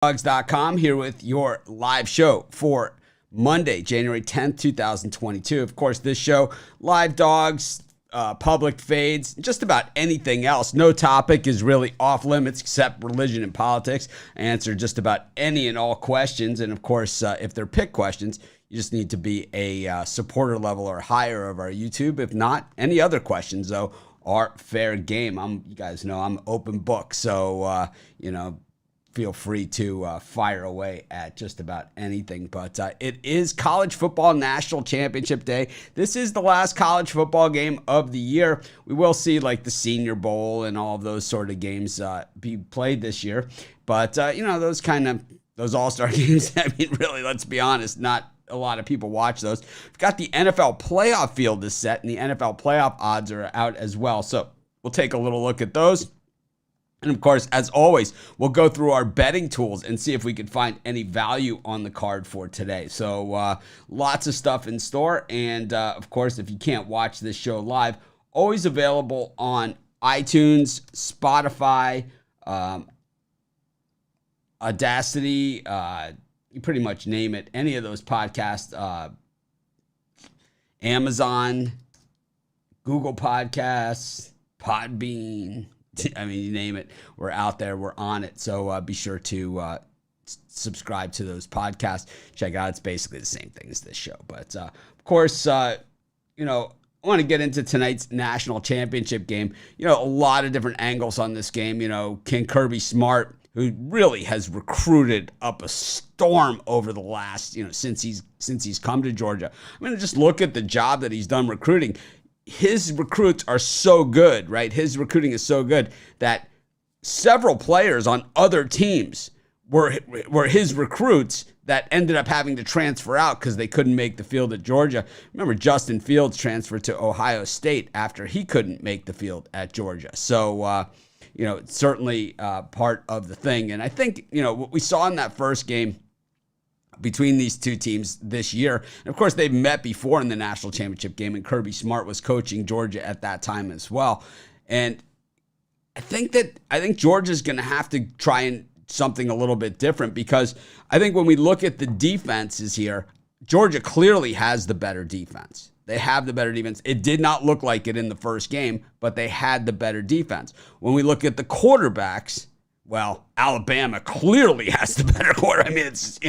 PickDawgz.com here with your live show for Monday, January 10th, 2022. Of course, this show, live dogs, public fades, just about anything else. No topic is really off limits except religion and politics. I answer just about any and all questions. And of course, if they're pick questions, you just need to be a supporter level or higher of our YouTube. If not, any other questions, though, are fair game. You guys know I'm open book. So, feel free to fire away at just about anything. But it is college football national championship day. This is the last college football game of the year. We will see like the Senior Bowl and all of those sort of games be played this year. But, those all-star games, I mean, really, let's be honest, not a lot of people watch those. We've got the NFL playoff field is set, and the NFL playoff odds are out as well. So we'll take a little look at those. And of course, as always, we'll go through our betting tools and see if we could find any value on the card for today. So lots of stuff in store. And of course, if you can't watch this show live, always available on iTunes, Spotify, Audacity, you pretty much name it. Any of those podcasts, Amazon, Google Podcasts, Podbean. I mean, you name it, we're out there, we're on it. So be sure to subscribe to those podcasts. Check it out. It's basically the same thing as this show. But of course, I want to get into tonight's national championship game. A lot of different angles on this game. Can Kirby Smart, who really has recruited up a storm over the last, since he's come to Georgia. I mean, just look at the job that he's done recruiting. His recruits are so good, right? His recruiting is so good that several players on other teams were his recruits that ended up having to transfer out because they couldn't make the field at Georgia. Remember, Justin Fields transferred to Ohio State after he couldn't make the field at Georgia. So, it's certainly part of the thing. And I think, what we saw in that first game between these two teams this year. And of course, they've met before in the national championship game, and Kirby Smart was coaching Georgia at that time as well. And I think Georgia's going to have to try and something a little bit different, because I think when we look at the defenses here, Georgia clearly has the better defense. They have the better defense. It did not look like it in the first game, but they had the better defense. When we look at the quarterbacks, well, Alabama clearly has the better quarter. I mean, it's,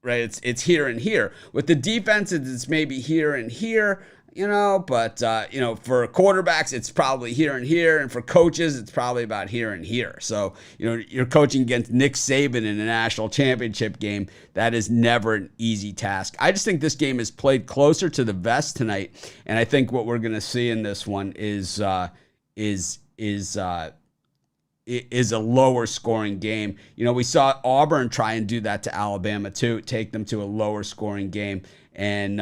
right? It's here and here. With the defenses, it's maybe here and here, but, for quarterbacks, it's probably here and here. And for coaches, it's probably about here and here. So, you're coaching against Nick Saban in a national championship game. That is never an easy task. I just think this game is played closer to the vest tonight. And I think what we're going to see in this one is a lower scoring game. We saw Auburn try and do that to Alabama too, take them to a lower scoring game. And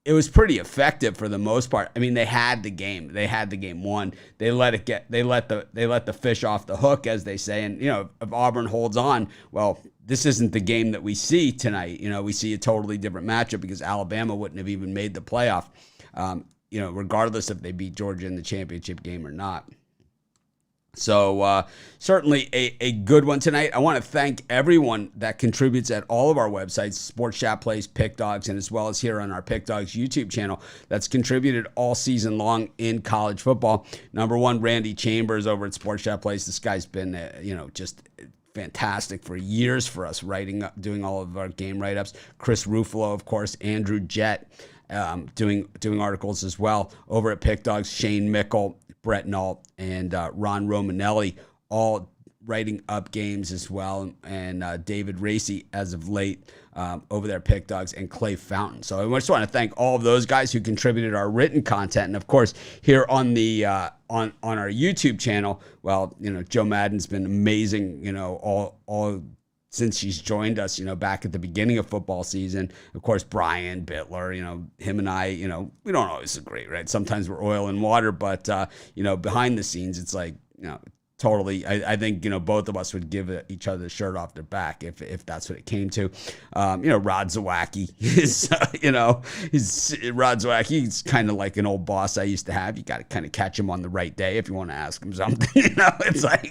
it was pretty effective for the most part. I mean, they had the game. They had the game won. They let the fish off the hook, as they say. And, if Auburn holds on, well, this isn't the game that we see tonight. We see a totally different matchup because Alabama wouldn't have even made the playoff, regardless if they beat Georgia in the championship game or not. So certainly a good one tonight. I want to thank everyone that contributes at all of our websites, Sports Chat Plays, PickDawgz, and as well as here on our PickDawgz YouTube channel that's contributed all season long in college football. Number one, Randy Chambers over at Sports Chat Plays. This guy's been, just fantastic for years for us, doing all of our game write-ups. Chris Ruffalo, of course, Andrew Jett, doing articles as well over at PickDawgz. Shane Mickle, Brett Nault, and Ron Romanelli, all writing up games as well, and David Racy as of late over there at PickDawgz, and Clay Fountain. So I just want to thank all of those guys who contributed our written content, and of course here on the on our YouTube channel. Well, Joe Madden's been amazing. All since she's joined us, back at the beginning of football season. Of course, Brian Bittler, him and I, we don't always agree, right? Sometimes we're oil and water, but, behind the scenes, it's like, totally. I think, both of us would give each other the shirt off their back if that's what it came to. Rod Zawacki is, Rod Zawacki. He's kind of like an old boss I used to have. You got to kind of catch him on the right day if you want to ask him something. It's like,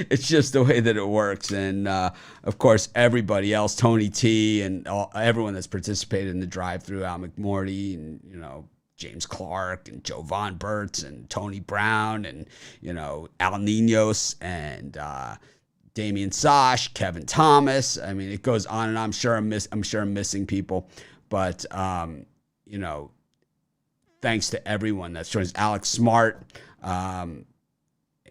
it's just the way that it works. And of course, everybody else, Tony T and everyone that's participated in the drive-through, Al McMorty and, James Clark and Joe Von Bertz and Tony Brown and, Al Ninos and Damian Sosh, Kevin Thomas. I mean, it goes on and on. I'm sure I'm missing people, but, thanks to everyone that's joined us. Alex Smart.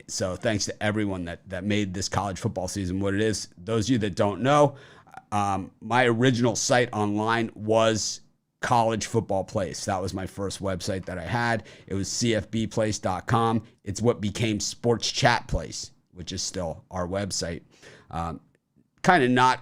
So thanks to everyone that made this college football season what it is. Those of you that don't know, my original site online was College Football Place. That was my first website that I had. It was cfbplace.com. It's what became Sports Chat Place, which is still our website. Kind of not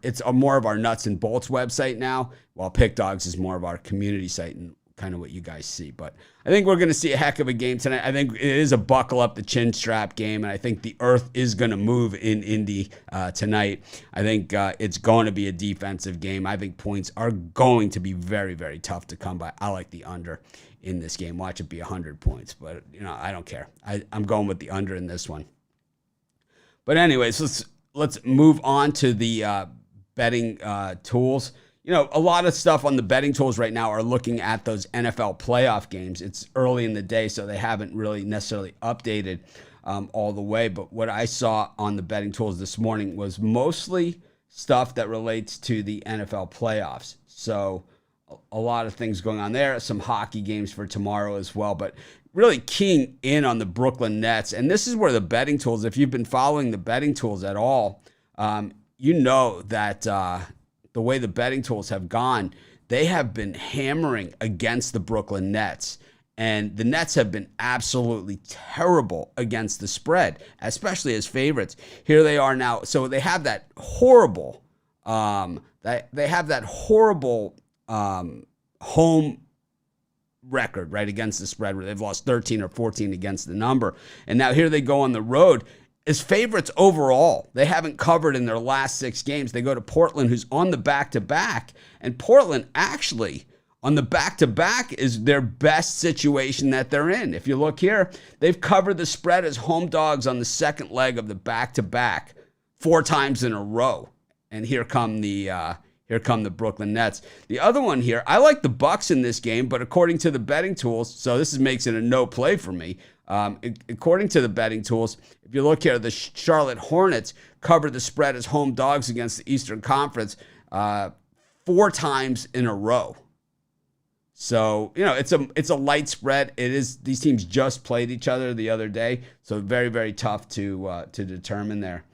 it's more of our nuts and bolts website now, while PickDawgz is more of our community site and kind of what you guys see. But I think we're going to see a heck of a game tonight. I think it is a buckle up the chin strap game, and I think the earth is going to move in Indy tonight. I think it's going to be a defensive game. I think points are going to be very, very tough to come by. I like the under in this game. Watch it be 100 points, but I don't care. I'm going with the under in this one. But anyways, let's move on to the betting tools. A lot of stuff on the betting tools right now are looking at those NFL playoff games. It's early in the day, so they haven't really necessarily updated all the way. But what I saw on the betting tools this morning was mostly stuff that relates to the NFL playoffs. So a lot of things going on there. Some hockey games for tomorrow as well. But really keying in on the Brooklyn Nets. And this is where the betting tools, if you've been following the betting tools at all, that the way the betting tools have gone, they have been hammering against the Brooklyn Nets. And the Nets have been absolutely terrible against the spread, especially as favorites. Here they are now. So they have that horrible, home record, right, against the spread, where they've lost 13 or 14 against the number. And now here they go on the road as favorites overall. They haven't covered in their last 6 games. They go to Portland, who's on the back-to-back. And Portland actually, on the back-to-back, is their best situation that they're in. If you look here, they've covered the spread as home dogs on the second leg of the back-to-back 4 times in a row. And here come the Brooklyn Nets. The other one here, I like the Bucks in this game, but according to the betting tools, so this makes it a no play for me. According to the betting tools, if you look here, the Charlotte Hornets covered the spread as home dogs against the Eastern Conference 4 times in a row. So, it's a light spread. It is, these teams just played each other the other day, so very, very tough to determine there.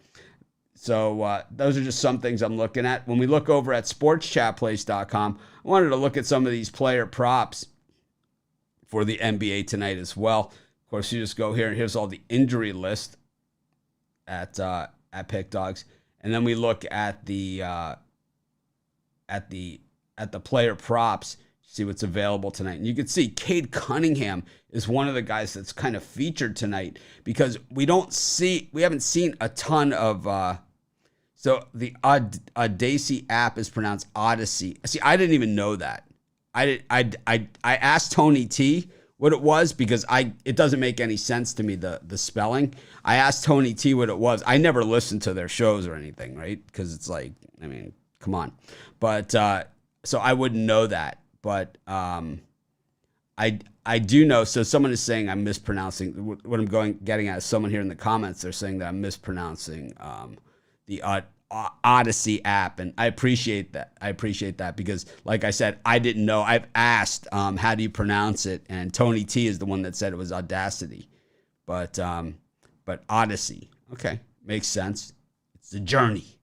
So those are just some things I'm looking at. When we look over at sportschatplace.com, I wanted to look at some of these player props for the NBA tonight as well. Of course, you just go here, and here's all the injury list at PickDawgz, and then we look at the player props, see what's available tonight. And you can see Cade Cunningham is one of the guys that's kind of featured tonight, because we haven't seen a ton of. So the Audacy app is pronounced Odyssey. See, I didn't even know that. I asked Tony T what it was, because it doesn't make any sense to me, the spelling. I asked Tony T what it was. I never listened to their shows or anything, right? Because it's like, I mean, come on. But so I wouldn't know that. But I do know. So someone is saying I'm mispronouncing. What I'm getting at is someone here in the comments. They're saying that I'm mispronouncing the Odyssey app, and I appreciate that. Because, like I said, I didn't know. I've asked, how do you pronounce it? And Tony T is the one that said it was Audacity, but Odyssey. Okay, makes sense. It's the journey.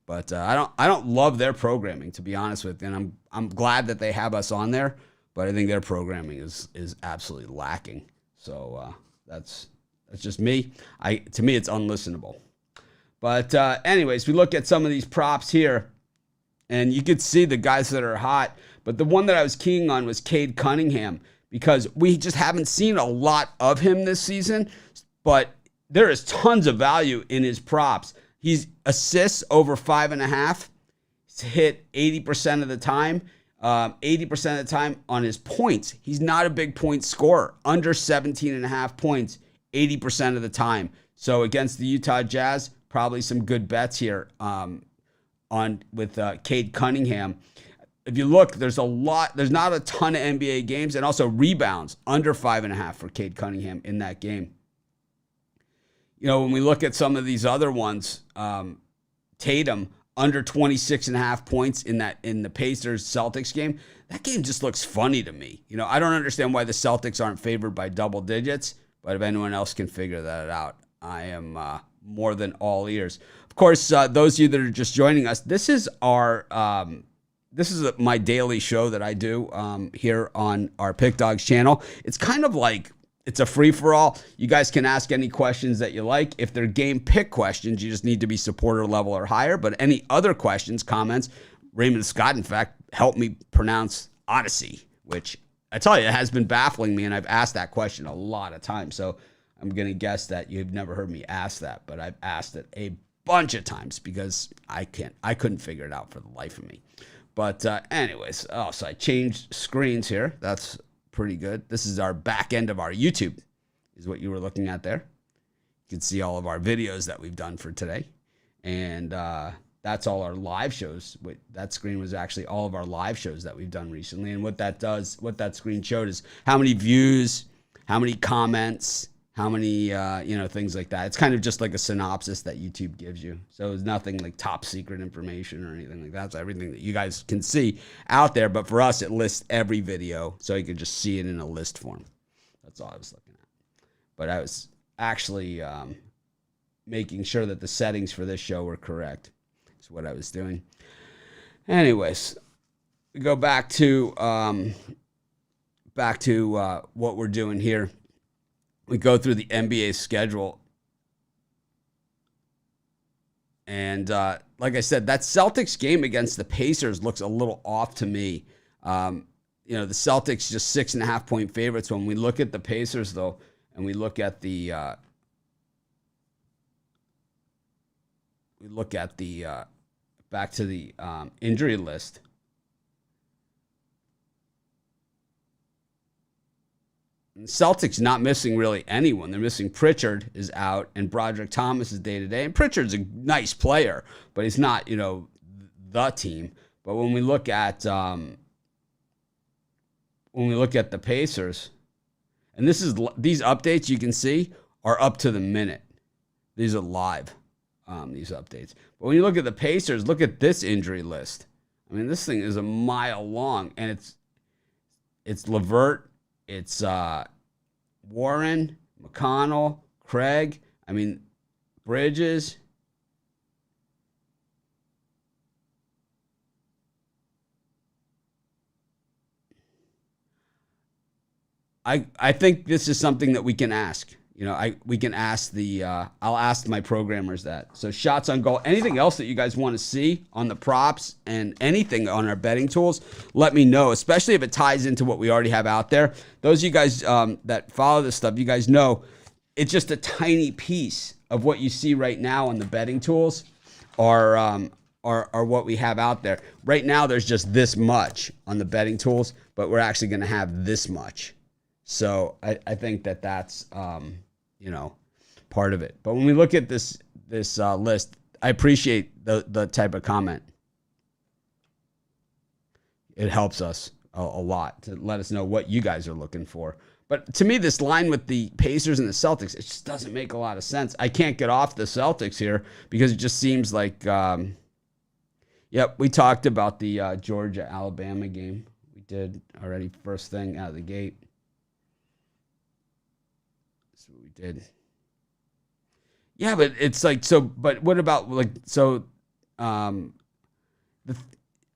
But I don't love their programming, to be honest with you. And I'm glad that they have us on there, but I think their programming is absolutely lacking. So that's just me. To me, it's unlistenable. But anyways, we look at some of these props here, and you could see the guys that are hot. But the one that I was keying on was Cade Cunningham, because we just haven't seen a lot of him this season. But there is tons of value in his props. He's assists over 5.5. He's hit 80% of the time. 80% of the time on his points. He's not a big point scorer. Under 17.5 points, 80% of the time. So against the Utah Jazz, probably some good bets here with Cade Cunningham. If you look, there's not a ton of NBA games, and also rebounds under 5.5 for Cade Cunningham in that game. You know, when we look at some of these other ones, Tatum under 26.5 points in the Pacers Celtics game, that game just looks funny to me. You know, I don't understand why the Celtics aren't favored by double digits, but if anyone else can figure that out, I am more than all ears. Of course, those of you that are just joining us, this is my daily show that I do here on our PickDawgz channel. It's kind of like, it's a free-for-all. You guys can ask any questions that you like. If they're game pick questions, you just need to be supporter level or higher. But any other questions, comments, Raymond Scott, in fact, helped me pronounce Odyssey, which I tell you, it has been baffling me, and I've asked that question a lot of times. So I'm going to guess that you've never heard me ask that, but I've asked it a bunch of times because I couldn't figure it out for the life of me. But anyways, so I changed screens here. That's pretty good. This is our back end of our YouTube, is what you were looking at there. You can see all of our videos that we've done for today. And that's all our live shows. That screen was actually all of our live shows that we've done recently. And what that screen showed is how many views, how many comments, how many, things like that. It's kind of just like a synopsis that YouTube gives you. So it's nothing like top secret information or anything like that. It's everything that you guys can see out there. But for us, it lists every video so you can just see it in a list form. That's all I was looking at. But I was actually making sure that the settings for this show were correct. That's what I was doing. Anyways, we go back to what we're doing here. We go through the NBA schedule. And like I said, that Celtics game against the Pacers looks a little off to me. The Celtics just 6.5 point favorites. When we look at the Pacers, though, and we look at the back to the injury list. And the Celtics not missing really anyone. They're missing Pritchard is out, and Broderick Thomas is day-to-day. And Pritchard's a nice player, but he's not, the team. But when we look at the Pacers, and these updates you can see are up to the minute. These are live, these updates. But when you look at the Pacers, look at this injury list. I mean, this thing is a mile long, and it's LeVert. It's Warren, McConnell, Craig. I mean, Bridges. I think this is something that we can ask. We can ask I'll ask my programmers that. So shots on goal, anything else that you guys want to see on the props and anything on our betting tools, let me know, especially if it ties into what we already have out there. Those of you guys that follow this stuff, you guys know it's just a tiny piece of what you see right now on the betting tools are what we have out there. Right now, there's just this much on the betting tools, but we're actually going to have this much. So I think that's part of it. But when we look at this list, I appreciate the type of comment. It helps us a lot to let us know what you guys are looking for. But to me, this line with the Pacers and the Celtics, it just doesn't make a lot of sense. I can't get off the Celtics here because it just seems like, we talked about the Georgia-Alabama game. We did already first thing out of the gate. That's what we did. Yeah, but it's like, so, but what about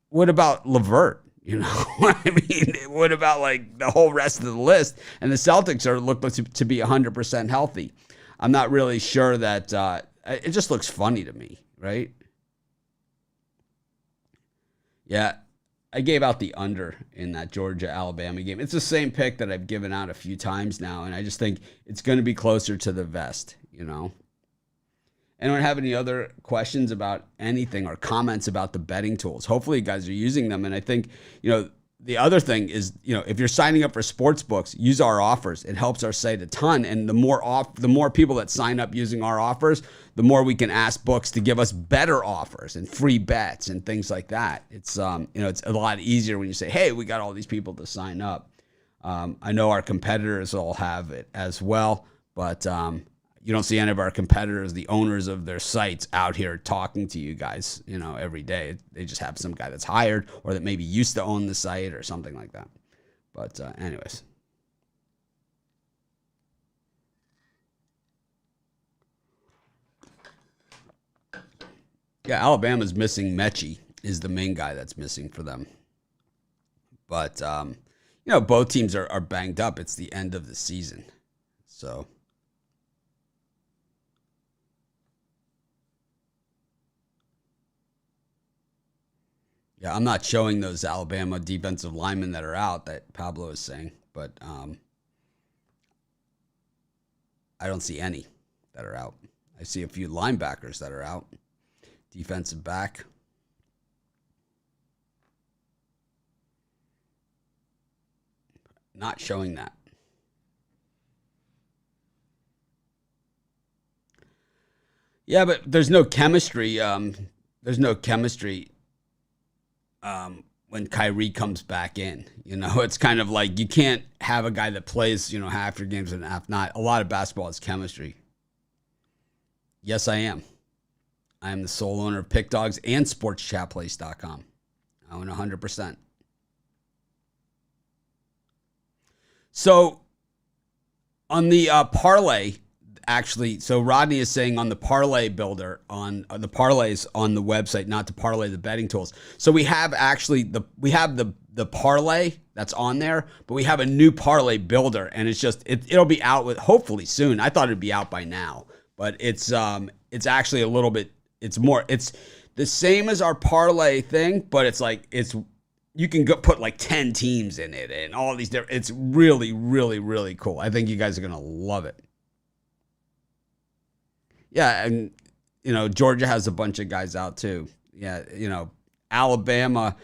what about LeVert? I mean, what about the whole rest of the list? And the Celtics look to be 100% healthy. I'm not really sure that it just looks funny to me, right? Yeah, I gave out the under in that Georgia-Alabama game. It's the same pick that I've given out a few times now, and I just think it's going to be closer to the vest. you know. Anyone have any other questions about anything or comments about the betting tools? Hopefully you guys are using them. And I think, the other thing is, if you're signing up for sports books, use our offers. It helps our site a ton. And the more people that sign up using our offers, the more we can ask books to give us better offers and free bets and things like that. It's it's a lot easier when you say, hey, we got all these people to sign up. I know our competitors all have it as well, but you don't see any of our competitors, the owners of their sites, out here talking to you guys, every day. They just have some guy that's hired or that maybe used to own the site or something like that. But anyways. Yeah, Alabama's missing Mechie is the main guy that's missing for them. But, both teams are banged up. It's the end of the season. So... yeah, I'm not showing those Alabama defensive linemen that are out that Pablo is saying, but I don't see any that are out. I see a few linebackers that are out. Defensive back. Not showing that. Yeah, but there's no chemistry. There's no chemistry when Kyrie comes back in. It's kind of like you can't have a guy that plays, half your games and half not. A lot of basketball is chemistry. Yes, I am. I am the sole owner of PickDawgz and SportsChatPlace.com. I own 100%. So on the parlay, actually, so Rodney is saying on the parlay builder, on the parlays on the website, not to parlay the betting tools. So we have actually the parlay that's on there, but we have a new parlay builder, and it's just it'll be out with hopefully soon. I thought it'd be out by now, but it's actually a little bit. It's the same as our parlay thing, but you can put like 10 teams in it and all these different. It's really, really, really cool. I think you guys are gonna love it. Yeah, and, Georgia has a bunch of guys out too. Yeah, Alabama,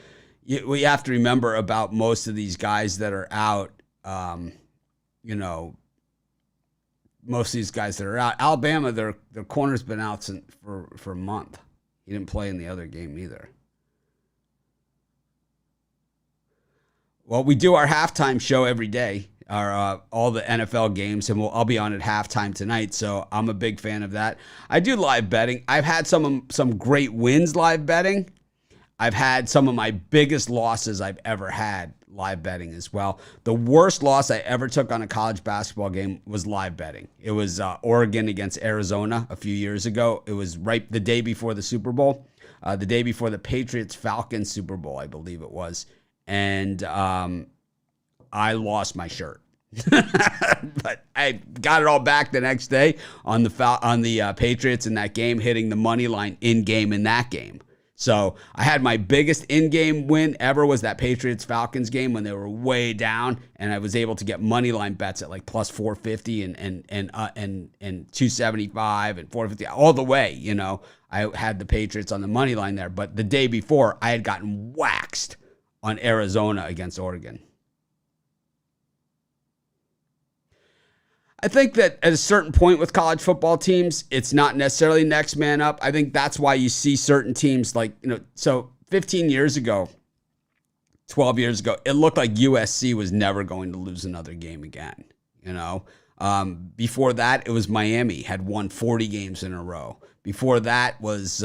we have to remember about most of these guys that are out, most of these guys that are out. Alabama, their corner's been out for a month. He didn't play in the other game either. Well, we do our halftime show every day. All the NFL games, and I'll be on at halftime tonight, so I'm a big fan of that. I do live betting. I've had some great wins live betting. I've had some of my biggest losses I've ever had live betting as well. The worst loss I ever took on a college basketball game was live betting. It was Oregon against Arizona a few years ago. It was right the day before the Super Bowl, the day before the Patriots-Falcons Super Bowl, I believe it was. And I lost my shirt. But I got it all back the next day on the Patriots in that game, hitting the money line in game in that game. So I had my biggest in-game win ever was that Patriots-Falcons game when they were way down, and I was able to get money line bets at like plus 450 and 275 and 450 all the way. I had the Patriots on the money line there, but the day before I had gotten waxed on Arizona against Oregon. I think that at a certain point with college football teams, it's not necessarily next man up. I think that's why you see certain teams like, so 15 years ago, 12 years ago, it looked like USC was never going to lose another game again. Before that, it was Miami had won 40 games in a row. Before that was,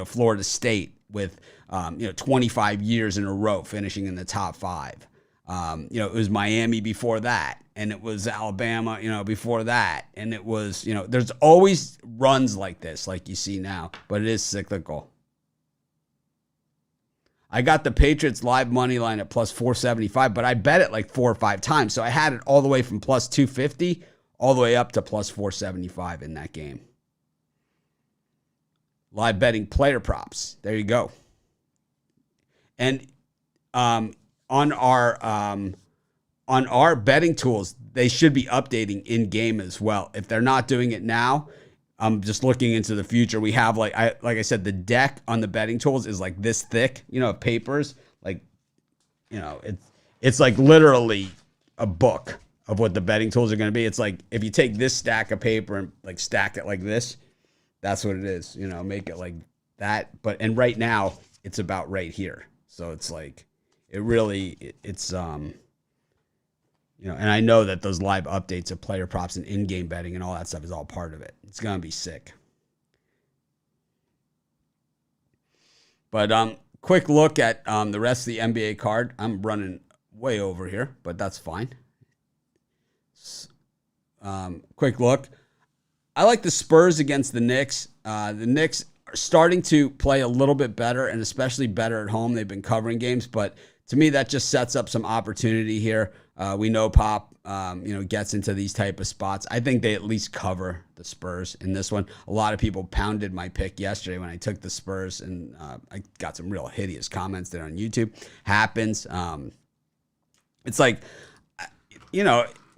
Florida State with, 25 years in a row finishing in the top five. It was Miami before that, and it was Alabama, before that. And it was, there's always runs like this, like you see now, but it is cyclical. I got the Patriots live money line at plus 475, but I bet it like 4 or 5 times. So I had it all the way from plus 250 all the way up to plus 475 in that game. Live betting player props. There you go. And on our on our betting tools, they should be updating in game as well. If they're not doing it now, I'm just looking into the future. We have like I said, the deck on the betting tools is like this thick, of papers. Like, it's like literally a book of what the betting tools are going to be. It's like if you take this stack of paper and like stack it like this, that's what it is. Make it like that. And right now it's about right here. So it's like it's and I know that those live updates of player props and in-game betting and all that stuff is all part of it. It's going to be sick. But quick look at the rest of the NBA card. I'm running way over here, but that's fine. Quick look. I like the Spurs against the Knicks. The Knicks are starting to play a little bit better, and especially better at home. They've been covering games, but to me, that just sets up some opportunity here. We know Pop, gets into these type of spots. I think they at least cover the Spurs in this one. A lot of people pounded my pick yesterday when I took the Spurs, and I got some real hideous comments there on YouTube. Happens. It's like,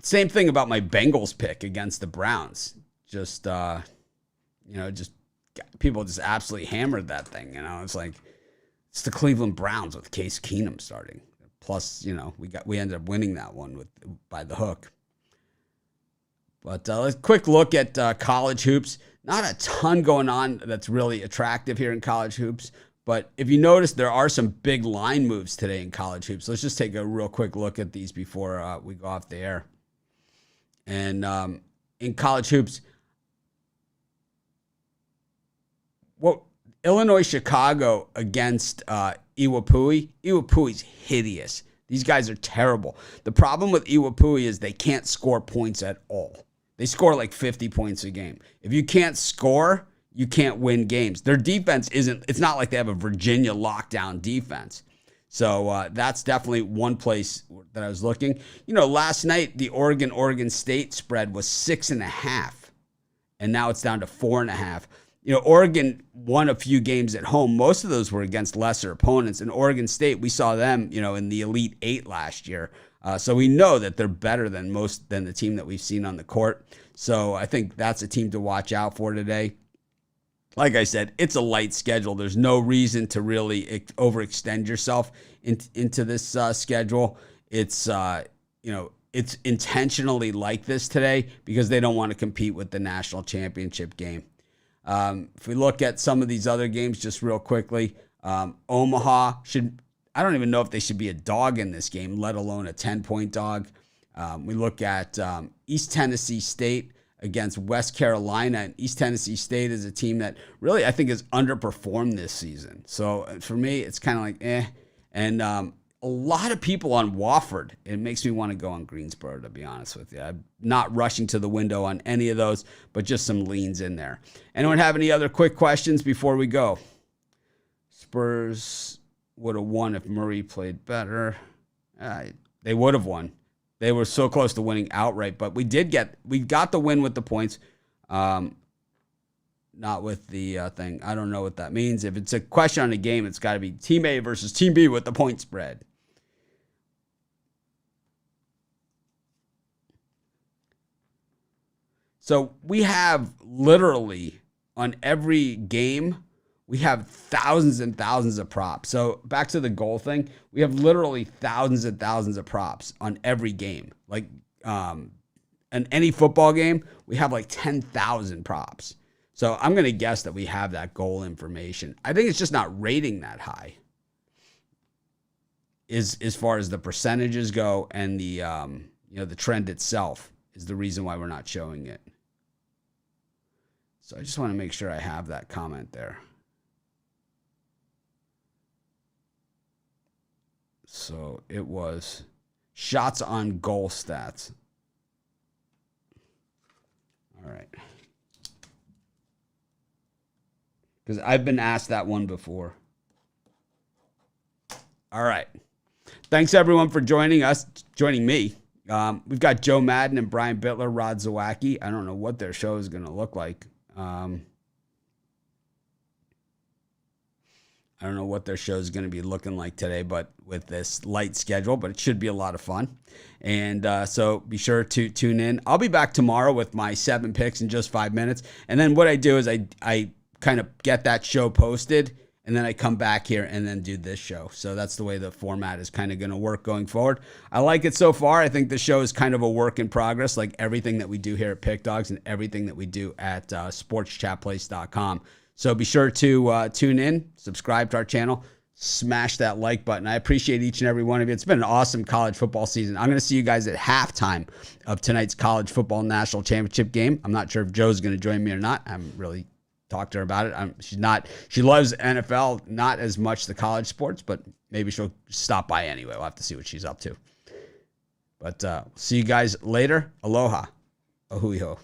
same thing about my Bengals pick against the Browns. Just people just absolutely hammered that thing. It's like, it's the Cleveland Browns with Case Keenum starting. Plus, we ended up winning that one by the hook. But let's quick look at college hoops. Not a ton going on that's really attractive here in college hoops. But if you notice, there are some big line moves today in college hoops. Let's just take a real quick look at these before we go off the air. And in college hoops, Illinois Chicago against Iwapui. Iwapui's hideous. These guys are terrible. The problem with Iwapui is they can't score points at all. They score like 50 points a game. If you can't score, you can't win games. Their defense it's not like they have a Virginia lockdown defense. So that's definitely one place that I was looking. Last night, the Oregon State spread was 6.5. And now it's down to 4.5. Oregon won a few games at home. Most of those were against lesser opponents. And Oregon State, we saw them, in the Elite Eight last year. So we know that they're better than the team that we've seen on the court. So I think that's a team to watch out for today. Like I said, it's a light schedule. There's no reason to really overextend yourself into this schedule. It's it's intentionally like this today because they don't want to compete with the national championship game. If we look at some of these other games just real quickly, Omaha I don't even know if they should be a dog in this game, let alone a 10-point dog. We look at East Tennessee State against West Carolina, and East Tennessee State is a team that really I think has underperformed this season. So for me, it's kind of like And a lot of people on Wofford. It makes me want to go on Greensboro, to be honest with you. I'm not rushing to the window on any of those, but just some leans in there. Anyone have any other quick questions before we go? Spurs would have won if Murray played better. They would have won. They were so close to winning outright, but we got the win with the points, not with the thing. I don't know what that means. If it's a question on a game, it's got to be Team A versus Team B with the point spread. So we have literally on every game, we have thousands and thousands of props. So back to the goal thing, we have literally thousands and thousands of props on every game. Like in any football game, we have like 10,000 props. So I'm going to guess that we have that goal information. I think it's just not rating that high as far as the percentages go, and the the trend itself is the reason why we're not showing it. So I just want to make sure I have that comment there. So it was shots on goal stats. All right. Because I've been asked that one before. All right. Thanks, everyone, for joining me. We've got Joe Madden and Brian Bittler, Rod Zawacki. I don't know what their show is going to look like. I don't know what their show is going to be looking like today, but with this light schedule, but it should be a lot of fun. And so be sure to tune in. I'll be back tomorrow with my 7 picks in just 5 minutes. And then what I do is I kind of get that show posted, and then I come back here and then do this show. So that's the way the format is kind of going to work going forward. I like it so far. I think the show is kind of a work in progress, like everything that we do here at PickDawgz and everything that we do at sportschatplace.com. So be sure to tune in, subscribe to our channel, smash that like button. I appreciate each and every one of you. It's been an awesome college football season. I'm going to see you guys at halftime of tonight's college football national championship game. I'm not sure if Joe's going to join me or not. I haven't really talked to her about it. She loves NFL, not as much the college sports, but maybe she'll stop by anyway. We'll have to see what she's up to. But see you guys later. Aloha. Ahui ho.